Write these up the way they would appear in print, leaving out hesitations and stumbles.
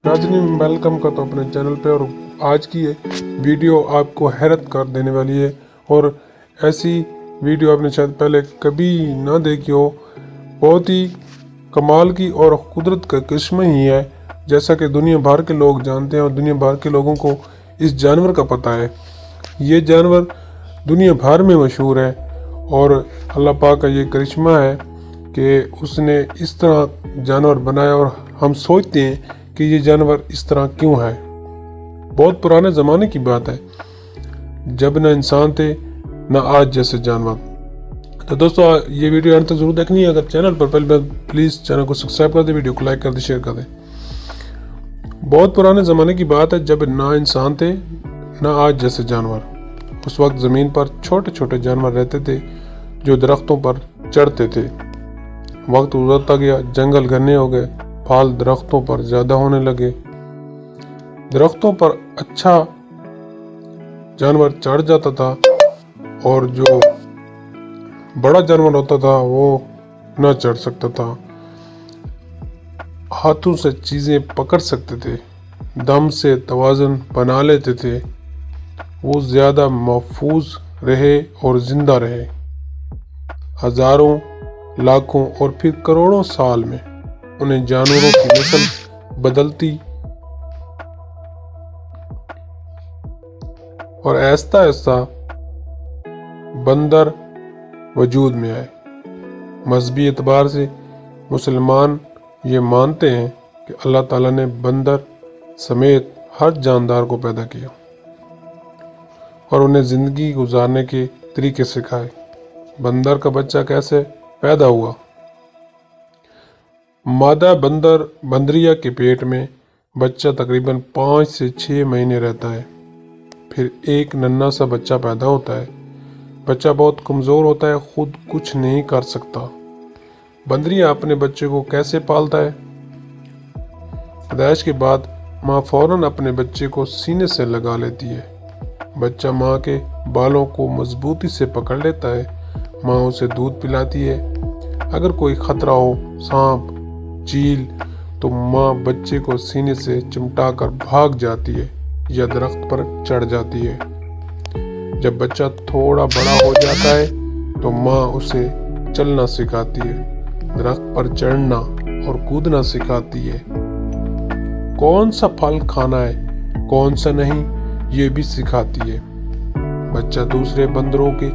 नाज़रीन, वेलकम करता हूँ अपने चैनल पे। और आज की ये वीडियो आपको हैरत कर देने वाली है और ऐसी वीडियो आपने शायद पहले कभी ना देखी हो। बहुत ही कमाल की और कुदरत का करिश्मा ही है, जैसा कि दुनिया भर के लोग जानते हैं और दुनिया भर के लोगों को इस जानवर का पता है। ये जानवर दुनिया भर में मशहूर है और अल्लाह पाक का ये करिश्मा है कि उसने इस तरह जानवर बनाया और हम सोचते हैं कि ये जानवर इस तरह क्यों है। बहुत पुराने ज़माने की बात है, जब न इंसान थे न आज जैसे जानवर। तो दोस्तों, ये वीडियो अंत तक जरूर देखनी है। अगर चैनल पर पहली बार प्लीज़ चैनल को सब्सक्राइब कर दे, वीडियो को लाइक कर दे, शेयर कर दे। बहुत पुराने ज़माने की बात है, जब ना इंसान थे न आज जैसे जानवर। उस वक्त ज़मीन पर छोटे छोटे जानवर रहते थे जो दरख्तों पर चढ़ते थे। वक्त गुजरता गया, जंगल घने हो गए, फल दरख्तों पर ज़्यादा होने लगे। दरख्तों पर अच्छा जानवर चढ़ जाता था और जो बड़ा जानवर होता था वो न चढ़ सकता था। हाथों से चीज़ें पकड़ सकते थे, दम से तवाज़ुन बना लेते थे। वो ज़्यादा महफूज रहे और ज़िंदा रहे। हज़ारों, लाखों और फिर करोड़ों साल में उन्हें जानवरों की नस्ल बदलती और आहिस्ता आहिस्ता बंदर वजूद में आए। मजहबी एतबार से मुसलमान ये मानते हैं कि अल्लाह ताला ने बंदर समेत हर जानदार को पैदा किया और उन्हें ज़िंदगी गुजारने के तरीके सिखाए। बंदर का बच्चा कैसे पैदा हुआ? मादा बंदरिया के पेट में बच्चा तकरीबन 5 से 6 महीने रहता है। फिर एक नन्हा सा बच्चा पैदा होता है। बच्चा बहुत कमज़ोर होता है, खुद कुछ नहीं कर सकता। बंदरिया अपने बच्चे को कैसे पालता है? पैदाइश के बाद माँ फौरन अपने बच्चे को सीने से लगा लेती है। बच्चा माँ के बालों को मजबूती से पकड़ लेता है। माँ उसे दूध पिलाती है। अगर कोई खतरा हो, सांप, चील, तो माँ बच्चे को सीने से चिमटा कर भाग जाती है या दरख्त पर चढ़ जाती है। जब बच्चा थोड़ा बड़ा हो जाता है तो माँ उसे चलना सिखाती है, दरख्त पर चढ़ना और कूदना सिखाती है। कौन सा फल खाना है, कौन सा नहीं, ये भी सिखाती है। बच्चा दूसरे बंदरों के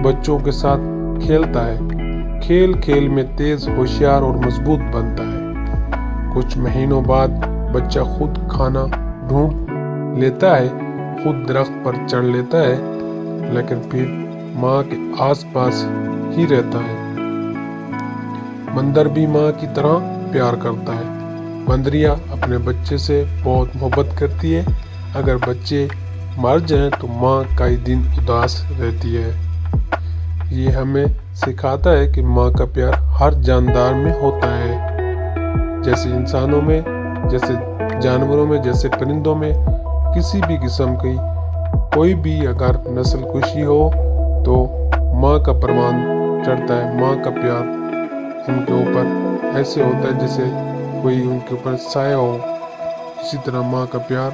बच्चों के साथ खेलता है। खेल खेल में तेज, होशियार और मजबूत बनता है। कुछ महीनों बाद बच्चा खुद खाना ढूंढ लेता है, खुद दरख्त पर चढ़ लेता है, लेकिन फिर माँ के आसपास ही रहता है। बंदर भी माँ की तरह प्यार करता है। बंदरिया अपने बच्चे से बहुत मोहब्बत करती है। अगर बच्चे मर जाएं तो माँ कई दिन उदास रहती है। ये हमें सिखाता है कि माँ का प्यार हर जानदार में होता है, जैसे इंसानों में, जैसे जानवरों में, जैसे परिंदों में। किसी भी किस्म की कोई भी अगर नस्ल कुशी हो तो माँ का प्रमाण चढ़ता है। माँ का प्यार उनके ऊपर ऐसे होता है जैसे कोई उनके ऊपर साया हो। इसी तरह माँ का प्यार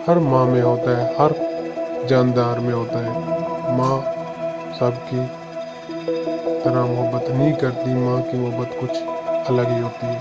हर माँ में होता है, हर जानदार में होता है। माँ सबकी तरह मोहब्बत नहीं करती, माँ की मोहब्बत कुछ अलग ही होती है।